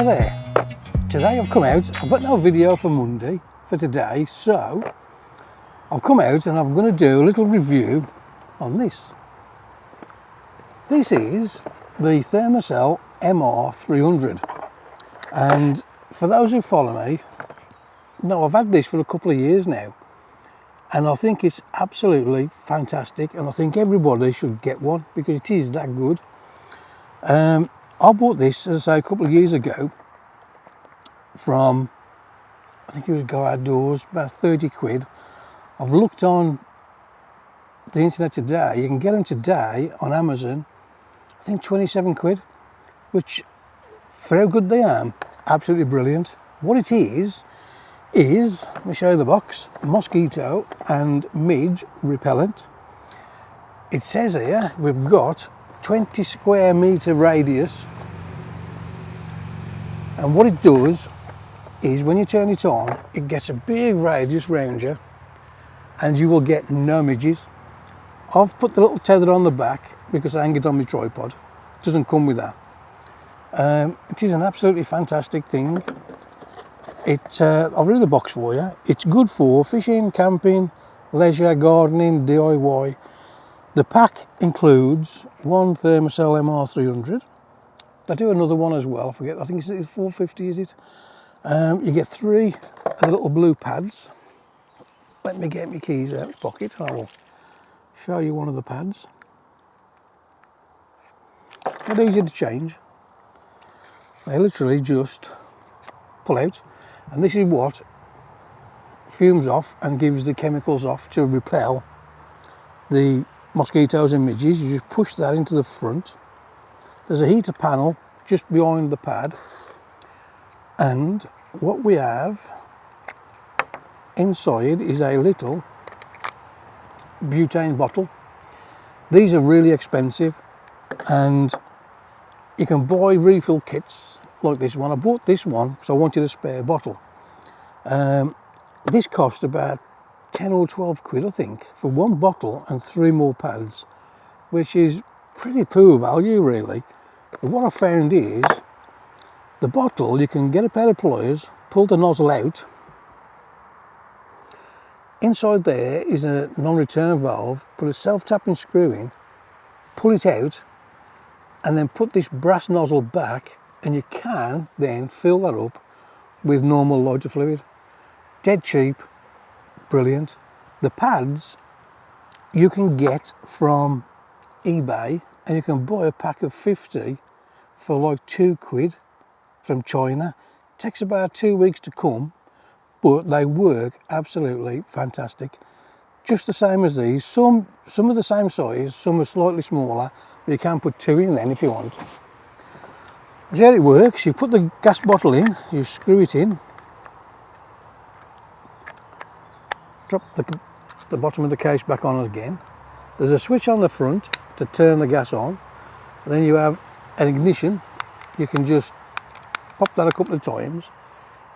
Hi there. Today I've come out, I've got no video for Monday for today, so I've come out and I'm going to do a little review on this. This is the Thermacell MR300, and for those who follow me, I've had this for a couple of years now, and I think it's absolutely fantastic, and I think everybody should get one because it is that good. I bought this, as I say, a couple of years ago from, I think it was Go Outdoors, about 30 quid. I've looked on the internet today, you can get them today on Amazon, I think 27 quid, which for how good they are, absolutely brilliant. What it is, let me show you the box, mosquito and midge repellent. It says here we've got 20 square meter radius, and what it does is when you turn it on, it gets a big radius round you and you will get no midges. I've put the little tether on the back because I hang it on my tripod. It doesn't come with that. It is an absolutely fantastic thing. I'll read the box for you. It's good for fishing, camping, leisure, gardening, DIY. The pack includes one Thermacell MR300. They do another one as well, I forget, I think it's 450, is it? You get 3 of the little blue pads. Let me get my keys out of my pocket, I will show you one of the pads. Not easy to change. They literally just pull out, and this is what fumes off and gives the chemicals off to repel the mosquitoes and midges. You just push that into the front. There's a heater panel just behind the pad, and what we have inside is a little butane bottle. These are really expensive, and you can buy refill kits like this one. I bought this one because I wanted a spare bottle. This cost about 10 or 12 quid, I think, for one bottle and 3 more pads, which is pretty poor value really. But what I found is the bottle, you can get a pair of pliers, pull the nozzle out. Inside there is a non-return valve, put a self-tapping screw in, pull it out, and then put this brass nozzle back, and you can then fill that up with normal lighter fluid. Dead cheap, brilliant. The pads you can get from eBay, and you can buy a pack of 50 for like 2 quid from China. It takes about 2 weeks to come, but they work absolutely fantastic. Just the same as these, some are the same size, some are slightly smaller, but you can put 2 in then if you want. So how it works, you put the gas bottle in, you screw it in, drop the bottom of the case back on again. There's a switch on the front to turn the gas on. Then you have an ignition. You can just pop that a couple of times.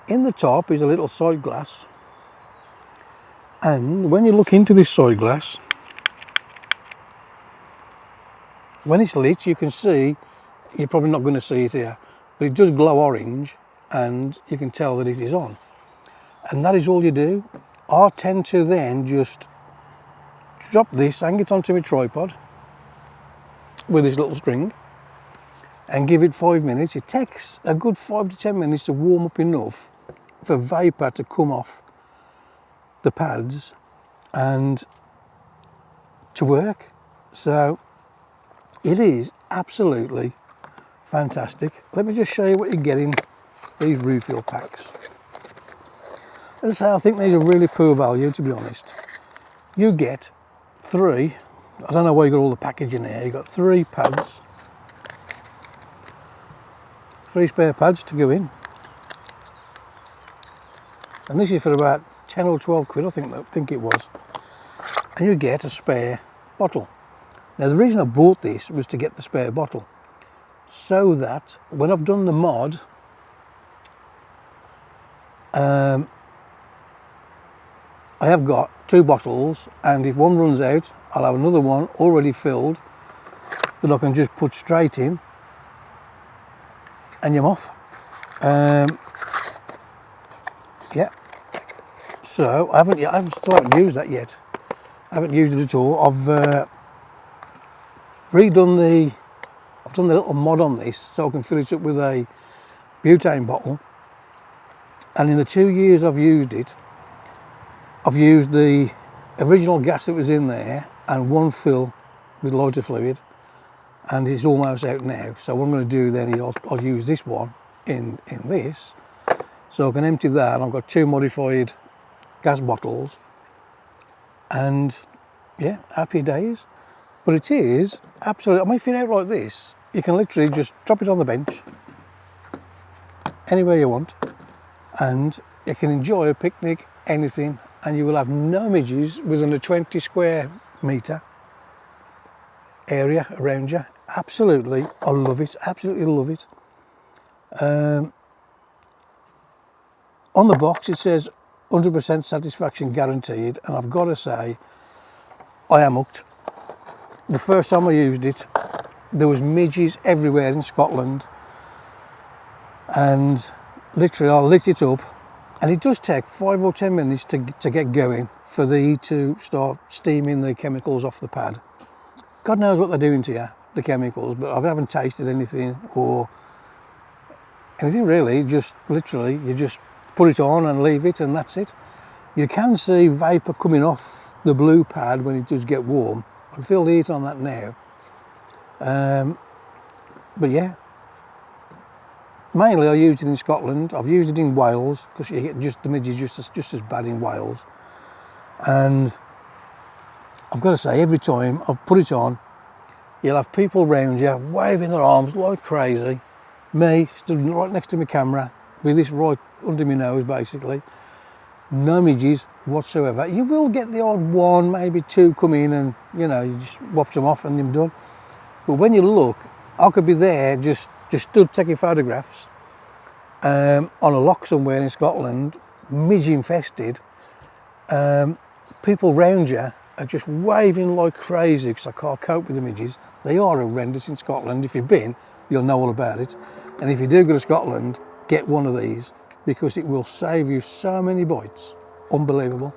In the top is a little side glass, and when you look into this side glass, when it's lit, you can see, you're probably not going to see it here, but it does glow orange, and you can tell that it is on. And that is all you do. I tend to then just drop this, hang it onto my tripod with this little string, and give it 5 minutes. It takes a good 5 to 10 minutes to warm up enough for vapor to come off the pads and to work. So it is absolutely fantastic. Let me just show you what you get in these refill packs. As I say, I think these are really poor value, to be honest. You get 3, I don't know why you got all the packaging here, you got 3 pads, 3 spare pads to go in, and this is for about 10 or 12 quid, I think it was, and you get a spare bottle. Now the reason I bought this was to get the spare bottle, so that when I've done the mod, I have got 2 bottles, and if one runs out, I'll have another one already filled that I can just put straight in, and I'm off. Yeah. So I still haven't used that yet. I haven't used it at all. I've done the little mod on this so I can fill it up with a butane bottle. And in the 2 years I've used it, I've used the original gas that was in there and one fill with lighter fluid, and it's almost out now. So what I'm going to do then is I'll use this one in this, so I can empty that. I've got 2 modified gas bottles, and yeah, happy days. But it is absolutely, I mean, if you're out like this, you can literally just drop it on the bench anywhere you want, and you can enjoy a picnic, anything, and you will have no midges within a 20 square metre area around you. Absolutely, I love it, absolutely love it. On the box it says 100% satisfaction guaranteed, and I've got to say, I am hooked. The first time I used it, there was midges everywhere in Scotland, and literally I lit it up, and it does take 5 or 10 minutes to get going for the heat to start steaming the chemicals off the pad. God knows what they're doing to you, the chemicals, but I haven't tasted anything or anything really. Just literally, you just put it on and leave it, and that's it. You can see vapour coming off the blue pad when it does get warm. I can feel the heat on that now. But yeah, mainly I used it in Scotland. I've used it in Wales because you get the midges just as bad in Wales. And I've got to say, every time I've put it on, you'll have people around you waving their arms like crazy. Me stood right next to my camera with this right under my nose basically. No midges whatsoever. You will get the odd one, maybe 2 come in, and you know, you just waft them off and you're done. But when you look, I could be there just stood taking photographs on a loch somewhere in Scotland, midge infested. People round you are just waving like crazy because I can't cope with the midges. They are horrendous in Scotland. If you've been, you'll know all about it. And if you do go to Scotland, get one of these, because it will save you so many bites. Unbelievable.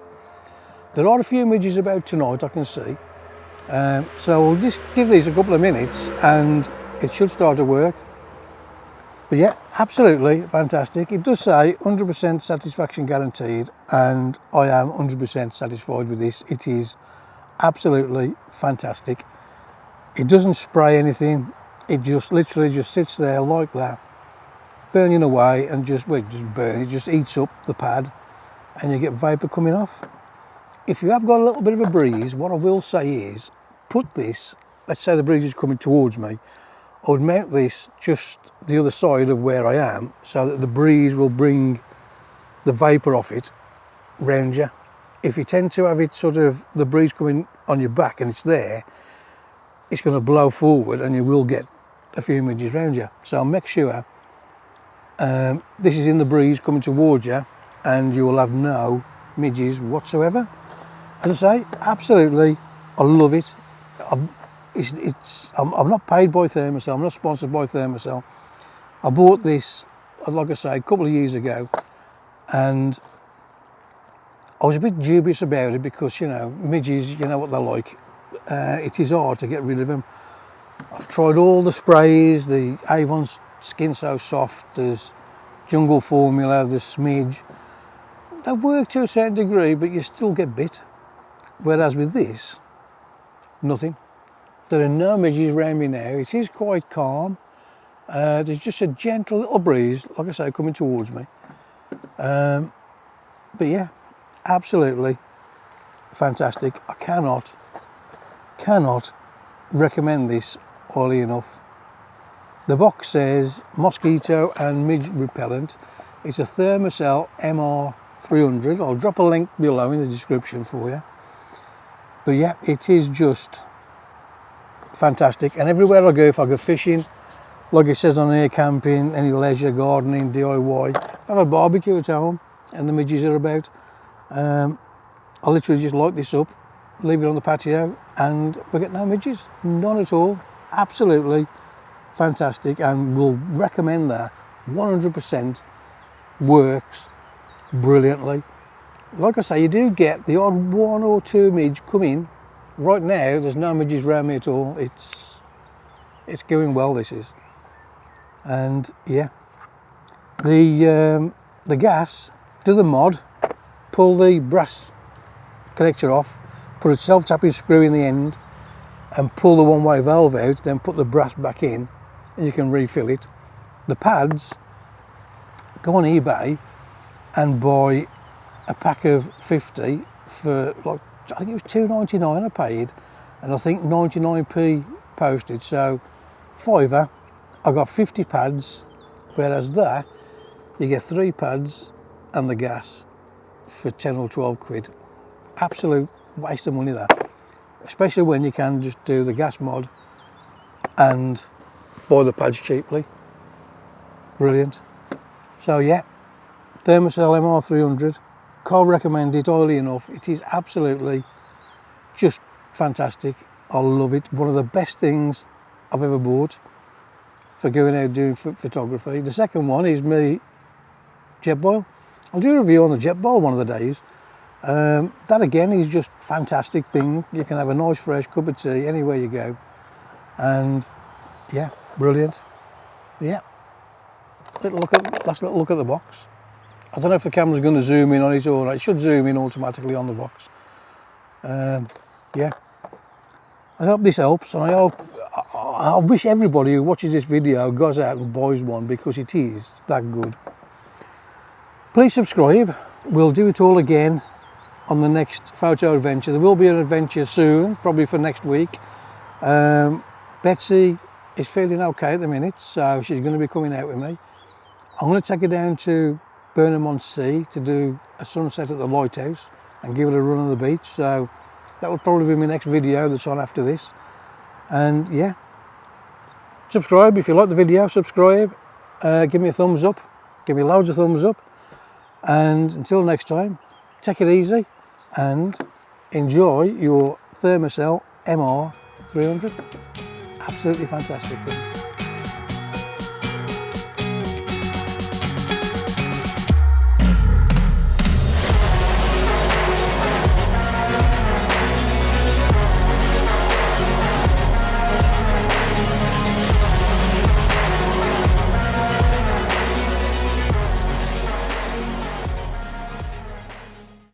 There are a few midges about tonight, I can see. So we'll just give these a couple of minutes and it should start to work. But yeah, absolutely fantastic. It does say 100% satisfaction guaranteed, and I am 100% satisfied with this. It is absolutely fantastic. It doesn't spray anything. It just literally just sits there like that, burning away, and just burn. It just eats up the pad and you get vapour coming off. If you have got a little bit of a breeze, what I will say is, put this, let's say the breeze is coming towards me, I would mount this just the other side of where I am so that the breeze will bring the vapour off it round you. If you tend to have it sort of, the breeze coming on your back and it's there, it's going to blow forward and you will get a few midges round you. So make sure this is in the breeze coming towards you and you will have no midges whatsoever. As I say, absolutely, I love it. I'm not paid by Thermacell, I'm not sponsored by Thermacell. I bought this, like I say, a couple of years ago, and I was a bit dubious about it because, you know, midges, you know what they're like. It is hard to get rid of them. I've tried all the sprays, the Avon Skin So Soft, there's Jungle Formula, there's Smidge. They work to a certain degree, but you still get bit. Whereas with this, nothing. There are no midges around me now. It is quite calm. There's just a gentle little breeze, like I say, coming towards me. But yeah, absolutely fantastic. I cannot recommend this highly enough. The box says mosquito and midge repellent. It's a Thermacell MR300. I'll drop a link below in the description for you. But yeah, it is just fantastic. And everywhere I go, if I go fishing, like it says on here, camping, any leisure, gardening, DIY, if I have a barbecue at home and the midges are about, I literally just light this up, leave it on the patio, and we get no midges, none at all. Absolutely fantastic, and will recommend that 100% works brilliantly. Like I say, you do get the odd 1 or 2 midge come in. Right now there's no midges around me at all. It's going well, this is. And yeah, the gas, do the mod, pull the brass connector off, put a self-tapping screw in the end and pull the one-way valve out, then put the brass back in and you can refill it. The pads, go on eBay and buy a pack of 50 for, like, I think it was $2.99 I paid, and I think 99p postage, so £5. I got 50 pads, whereas there you get 3 pads and the gas for 10 or 12 quid. Absolute waste of money that, especially when you can just do the gas mod and buy the pads cheaply. Brilliant. So yeah, Thermacell MR300, can't recommend it highly enough. It is absolutely just fantastic. I love it. One of the best things I've ever bought for going out doing photography. The second one is my Jetboil. I'll do a review on the Jetboil one of the days. That again is just fantastic thing. You can have a nice fresh cup of tea anywhere you go, and yeah, brilliant. Yeah, last little look at the box. I don't know if the camera's going to zoom in on it or not. It should zoom in automatically on the box. Yeah, I hope this helps, and I wish everybody who watches this video goes out and buys one, because it is that good. Please subscribe. We'll do it all again on the next photo adventure. There will be an adventure soon, probably for next week. Betsy is feeling okay at the minute, so she's going to be coming out with me. I'm going to take her down to Burnham-on-Sea to do a sunset at the lighthouse and give it a run on the beach, so that will probably be my next video that's on after this. And yeah, subscribe if you like the video. Subscribe, give me a thumbs up, give me loads of thumbs up, and until next time, take it easy and enjoy your Thermacell MR300. Absolutely fantastic thing.